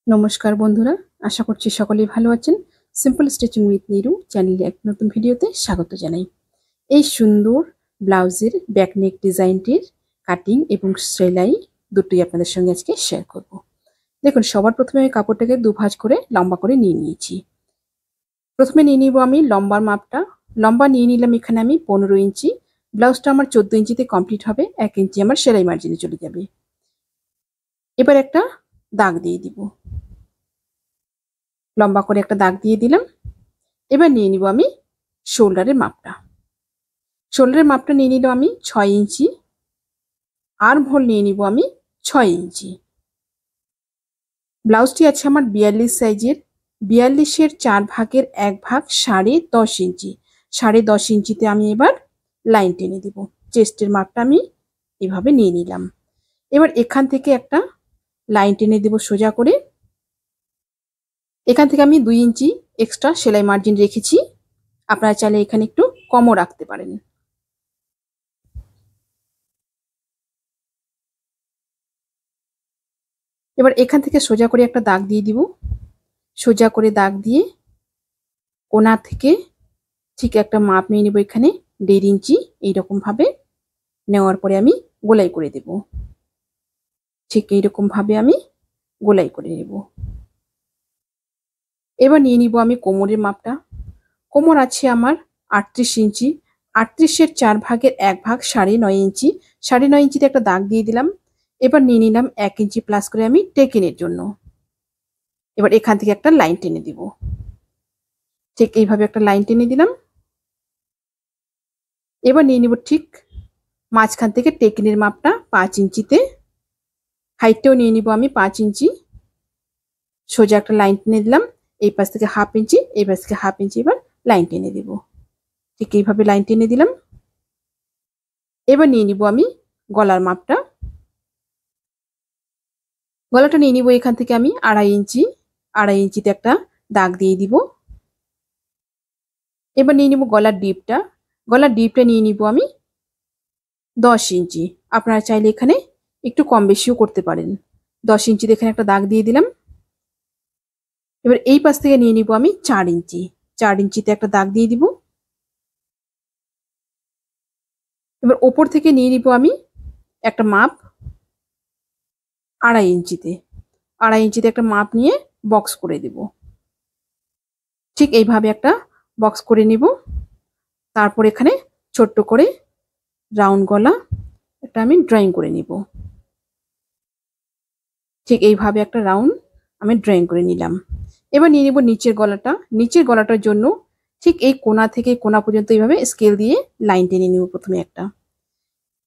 নমস্কার বন্ধুরা, আশা করছি সকলেই ভালো আছেন। সিম্পল স্টিচিং উইথ নিরু চ্যানেলে এক নতুন ভিডিওতে স্বাগত জানাই। এই সুন্দর ব্লাউজের ব্যাকনেক ডিজাইনটির কাটিং এবং সেলাই দুটোই আপনাদের সঙ্গে আজকে শেয়ার করব। দেখুন, সবার প্রথমে আমি কাপড়টাকে দুভাঁজ করে লম্বা করে নিয়ে নিয়েছি। প্রথমে নিয়ে নিব আমি লম্বার মাপটা। লম্বা নিয়ে নিলাম এখানে আমি 15 ইঞ্চি। ব্লাউজটা আমার 14 ইঞ্চিতে কমপ্লিট হবে, 1 ইঞ্চি আমার সেলাই মার্জিনে চলে যাবে। এবার একটা দাগ দিয়ে দিব, লম্বা করে একটা দাগ দিয়ে দিলাম। এবার নিয়ে নিব আমি শোল্ডারের মাপটা। শোল্ডারের মাপটা নিয়ে নিলাম আমি 6 ইঞ্চি। আর্ম হোল নিয়ে নিব আমি 6 ইঞ্চি। ব্লাউজটি আছে আমার 42 সাইজের। 42-এর 4 ভাগের 1 ভাগ 10.5 ইঞ্চি। 10.5 ইঞ্চিতে আমি এবার লাইন টেনে দিব। চেস্টের মাপটা আমি এভাবে নিয়ে নিলাম। এবার এখান থেকে একটা লাইন টেনে দেব সোজা করে। এখান থেকে আমি 2 ইঞ্চি এক্সট্রা সেলাই মার্জিন রেখেছি, আপনারা চাইলে এখানে একটু কমও রাখতে পারেন। এবার এখান থেকে সোজা করে একটা দাগ দিয়ে দিব। সোজা করে দাগ দিয়ে কোণা থেকে ঠিক একটা মাপ নিয়ে নেব, এখানে 1.5 ইঞ্চি। এইরকম ভাবে নেওয়ার পরে আমি গোলাই করে দেব। ঠিক এইরকম ভাবে আমি গোলাই করে নেব। এবার নিয়ে নিব আমি কোমরের মাপটা। কোমর আছে আমার 38 ইঞ্চি। 38-এর 4 ভাগের 1 ভাগ 9.5 ইঞ্চি। 9.5 ইঞ্চিতে একটা দাগ দিয়ে দিলাম। এবার নিয়ে নিলাম 1 ইঞ্চি প্লাস করে আমি টেকিনের জন্য। এবার এখান থেকে একটা লাইন টেনে দিব। ঠিক এইভাবে একটা লাইন টেনে দিলাম। এবার নিয়ে নিব ঠিক মাঝখান থেকে টেকিনের মাপটা 5 ইঞ্চিতে। হাইটটাও নিয়ে নিব আমি 5 ইঞ্চি। সোজা একটা লাইন টেনে দিলাম। এই পাশ থেকে 1/2 ইঞ্চি, এই পাশ থেকে 1/2 ইঞ্চি এবার লাইন টেনে দিব। ঠিক এইভাবে লাইন টেনে দিলাম। এবার নিয়ে নিব আমি গলার মাপটা। গলাটা নিয়ে নিব এখান থেকে আমি 2.5 ইঞ্চি। 2.5 ইঞ্চিতে একটা দাগ দিয়ে দিব। এবার নিয়ে নিব গলার ডিপটা। গলার ডিপটা নিয়ে নিব আমি 10 ইঞ্চি। আপনারা চাইলে এখানে একটু কম বেশিও করতে পারেন। 10 ইঞ্চিতে এখানে একটা দাগ দিয়ে দিলাম। এবার এই পাশ থেকে নিয়ে নিব আমি 4 ইঞ্চি। 4 ইঞ্চিতে একটা দাগ দিয়ে দিব। এবার ওপর থেকে নিয়ে নিব আমি একটা মাপ 2.5 ইঞ্চিতে। 2.5 ইঞ্চিতে একটা মাপ নিয়ে বক্স করে দেব। ঠিক এইভাবে একটা বক্স করে নিব। তারপর এখানে ছোট্ট করে রাউন্ড গলা একটা আমি ড্রয়িং করে নিব। ঠিক এইভাবে একটা রাউন্ড আমি ড্রয়িং করে নিলাম। এবার নিয়ে নিব নিচের গলাটা। নিচের গলাটার জন্য ঠিক এই কোণা থেকে কোণা পর্যন্ত এইভাবে স্কেল দিয়ে লাইন টেনে নিব প্রথমে একটা।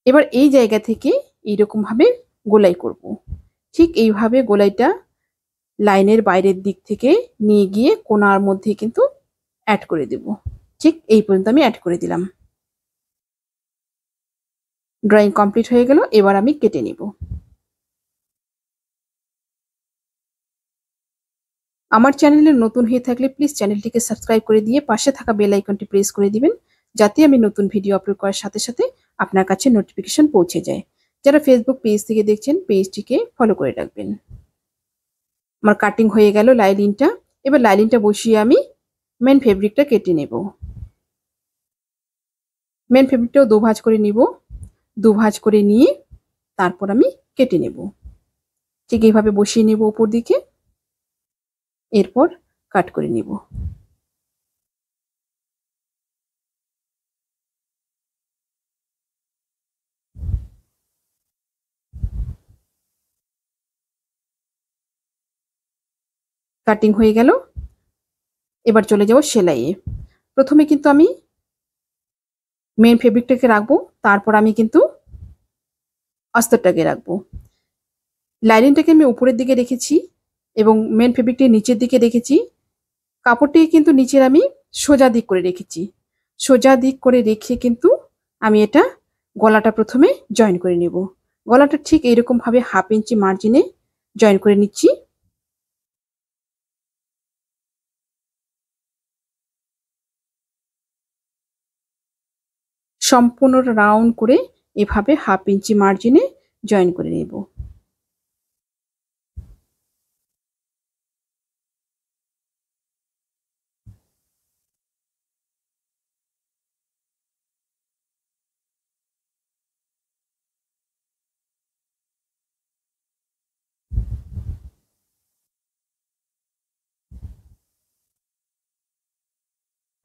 এবার এই জায়গা থেকে এইরকম ভাবে গোলাই করব। ঠিক এইভাবে গোলাইটা লাইনের বাইরের দিক থেকে নিয়ে গিয়ে কোণার মধ্যে কিন্তু অ্যাড করে দেব। ঠিক এই পর্যন্ত আমি অ্যাড করে দিলাম। ড্রয়িং কমপ্লিট হয়ে গেল। এবার আমি কেটে নিব। আমার চ্যানেলে নতুন হয়ে থাকলে প্লিজ চ্যানেলটিকে সাবস্ক্রাইব করে দিয়ে পাশে থাকা বেল আইকনটি প্রেস করে দিবেন, যাতে আমি নতুন ভিডিও আপলোড করার সাথে সাথে আপনার কাছে নোটিফিকেশন পৌঁছে যায়। যারা ফেসবুক পেজ থেকে দেখছেন, পেজটিকে ফলো করে রাখবেন। আমার কাটিং হয়ে গেল লাইলিনটা। এবার লাইলিনটা বসিয়ে আমি মেন ফেব্রিকটা কেটে নেব। মেন ফেব্রিকটাও দুভাঁজ করে নিব। দুভাঁজ করে নিয়ে তারপর আমি কেটে নেব। ঠিক এইভাবে বসিয়ে নেব উপর দিকে, এরপর কাট করে নিব। কাটিং হয়ে গেল। এবার চলে যাব সেলাইয়ে। প্রথমে কিন্তু আমি মেন ফেব্রিকটাকে রাখবো, তারপর আমি কিন্তু অস্তরটাকে রাখবো। লাইনিংটাকে আমি উপরের দিকে রেখেছি এবং মেন ফেব্রিকটি নিচের দিকে রেখেছি। কাপড়টিকে কিন্তু নিচের আমি সোজা দিক করে রেখেছি। সোজা দিক করে রেখে কিন্তু আমি এটা গলাটা প্রথমে জয়েন করে নেব। গলাটা ঠিক এইরকম ভাবে 1/2 ইঞ্চি মার্জিনে জয়েন করে নিচ্ছি। সম্পূর্ণ রাউন্ড করে এভাবে 1/2 ইঞ্চি মার্জিনে জয়েন করে নেব।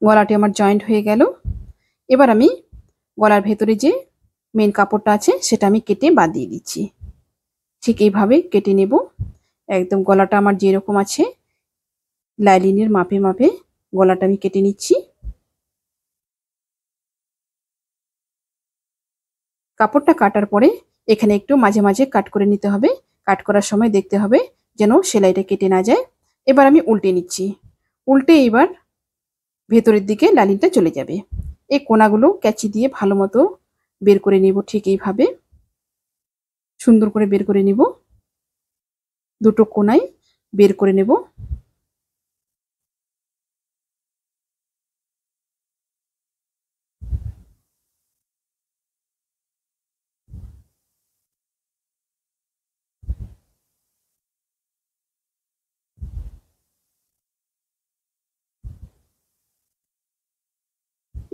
গলাটি আমার জয়েন্ট হয়ে গেল। এবার আমি গলার ভেতরে যে মেন কাপড়টা আছে সেটা আমি কেটে বাদ দিয়ে দিচ্ছি। ঠিক এইভাবে কেটে নেব। একদম গলাটা আমার যেরকম আছে লাইলিনের মাপে মাপে গলাটা আমি কেটে নিচ্ছি। কাপড়টা কাটার পরে এখানে একটু মাঝে মাঝে কাট করে নিতে হবে। কাট করার সময় দেখতে হবে যেন সেলাইটা কেটে না যায়। এবার আমি উল্টে নিচ্ছি। উল্টে এবার ভেতরের দিকে লাইনিংটা চলে যাবে। এই কোনাগুলো ক্যাঁচি দিয়ে ভালো মতো বের করে নিব। ঠিক এইভাবে সুন্দর করে বের করে নিব। দুটো কোনায় বের করে নেব।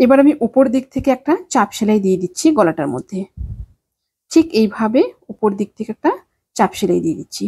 এবার আমি উপর দিক থেকে একটা চাপ সেলাই দিয়ে দিচ্ছি গলাটার মধ্যে। ঠিক এইভাবে উপর দিক থেকে একটা চাপ সেলাই দিয়ে দিচ্ছি।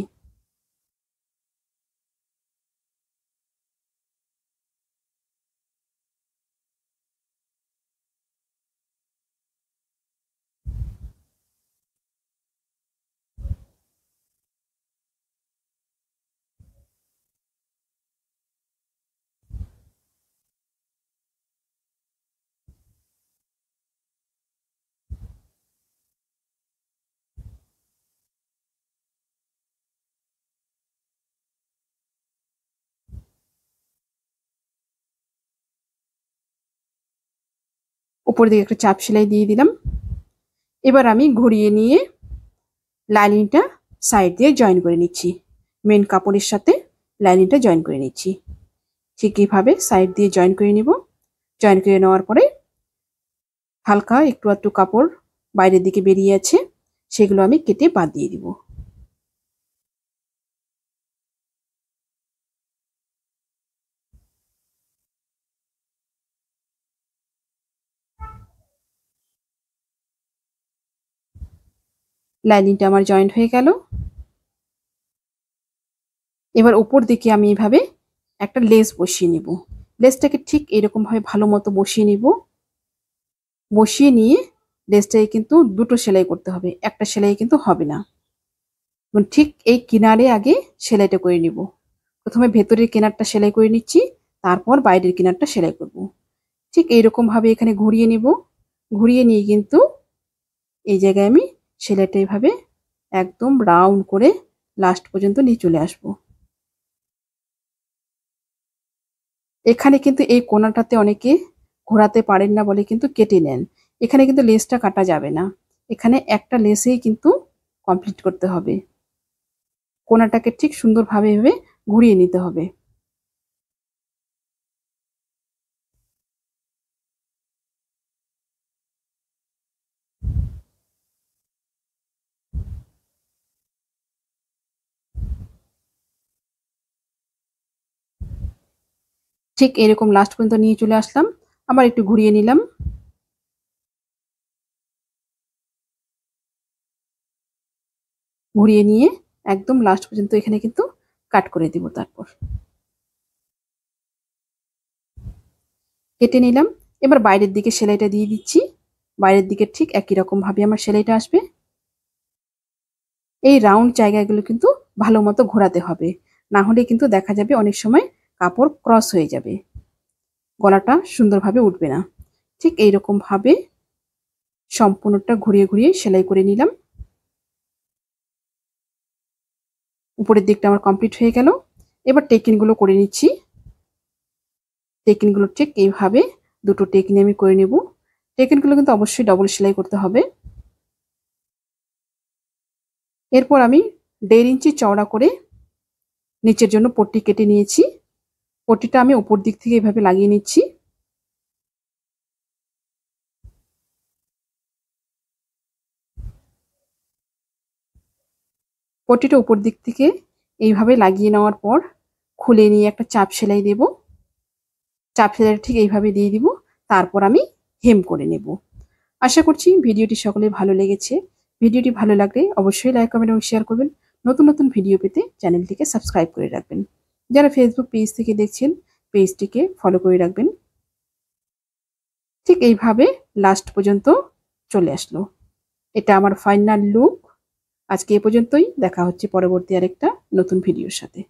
উপর দিকে একটা চাপ সেলাই দিয়ে দিলাম। এবার আমি ঘুরিয়ে নিয়ে লাইনিংটা সাইড দিয়ে জয়েন করে নিচ্ছি। মেন কাপড়ের সাথে লাইনিংটা জয়েন করে নিচ্ছি। ঠিক এইভাবে সাইড দিয়ে জয়েন করে নিব। জয়েন করে নেওয়ার পরে হালকা একটু একটু কাপড় বাইরের দিকে বেরিয়ে আছে, সেগুলো আমি কেটে বাদ দিয়ে দিব। লাইনিংটা আমার জয়েন্ট হয়ে গেল। এবার উপর দিকে আমি এইভাবে একটা লেস বসিয়ে নিব। লেসটাকে ঠিক এরকম ভাবে ভালো মতো বসিয়ে নিব। বসিয়ে নিয়ে লেসটাকে কিন্তু দুটো সেলাই করতে হবে, একটা সেলাই কিন্তু হবে না। ঠিক এই কিনারে আগে সেলাইটা করে নিব। প্রথমে ভেতরের কিনারটা সেলাই করে নিচ্ছি, তারপর বাইরের কিনারটা সেলাই করব। ঠিক এইরকম ভাবে এখানে ঘুরিয়ে নিব। ঘুরিয়ে নিয়ে কিন্তু এই জায়গায় আমি সেলাইটা এইভাবে একদম রাউন্ড করে লাস্ট পর্যন্ত নিয়ে চলে আসব। এখানে কিন্তু এই কোণাটাতে অনেকে ঘোরাতে পারেন না বলে কিন্তু কেটে নেন। এখানে কিন্তু লেসটা কাটা যাবে না। এখানে একটা লেসেই কিন্তু কমপ্লিট করতে হবে। কোণাটাকে ঠিক সুন্দরভাবে এভাবে ঘুরিয়ে নিতে হবে। ঠিক এরকম লাস্ট পর্যন্ত নিয়ে চলে আসলাম। আবার একটু ঘুরিয়ে নিলাম। ঘুরিয়ে নিয়ে একদম লাস্ট পর্যন্ত এখানে কিন্তু কাট করে দিব। তারপর কেটে নিলাম। এবার বাইরের দিকে সেলাইটা দিয়ে দিচ্ছি। বাইরের দিকে ঠিক একই রকম ভাবে আমার সেলাইটা আসবে। এই রাউন্ড জায়গাগুলো কিন্তু ভালো মতো ঘোরাতে হবে, না হলে কিন্তু দেখা যাবে অনেক সময় কাপড় ক্রস হয়ে যাবে, গলাটা সুন্দরভাবে উঠবে না। ঠিক এইরকম ভাবে সম্পূর্ণটা ঘুরিয়ে ঘুরিয়ে সেলাই করে নিলাম। উপরের দিকটা আমার কমপ্লিট হয়ে গেল। এবার টেকিনগুলো করে নিচ্ছি। টেকিনগুলো ঠিক এইভাবে দুটো টেকিন আমি করে নেব। টেকিনগুলো কিন্তু অবশ্যই ডবল সেলাই করতে হবে। এরপর আমি 1.5 ইঞ্চি চওড়া করে নিচের জন্য পট্টি কেটে নিয়েছি। পট্টিটা আমি উপর দিক থেকে এইভাবে লাগিয়ে নিচ্ছি। পট্টিটা উপর দিক থেকে এইভাবে লাগিয়ে নেওয়ার পর খুলে নিয়ে একটা চাপ সেলাই দেব। চাপ সেলাইটা ঠিক এইভাবে দিয়ে দিব। তারপর আমি হেম করে নেব। আশা করছি ভিডিওটি সকলের ভালো লেগেছে। ভিডিওটি ভালো লাগলে অবশ্যই লাইক, কমেন্ট এবং শেয়ার করবেন। নতুন নতুন ভিডিও পেতে চ্যানেলটিকে সাবস্ক্রাইব করে রাখবেন। যারা ফেসবুক পেজ থেকে দেখছেন পেজটিকে ফলো করে রাখবেন। ঠিক এইভাবে লাস্ট পর্যন্ত চলে আসলো। এটা আমার ফাইনাল লুক। আজকে এ পর্যন্তই, দেখা হচ্ছে পরবর্তী আরেকটা নতুন ভিডিওর সাথে।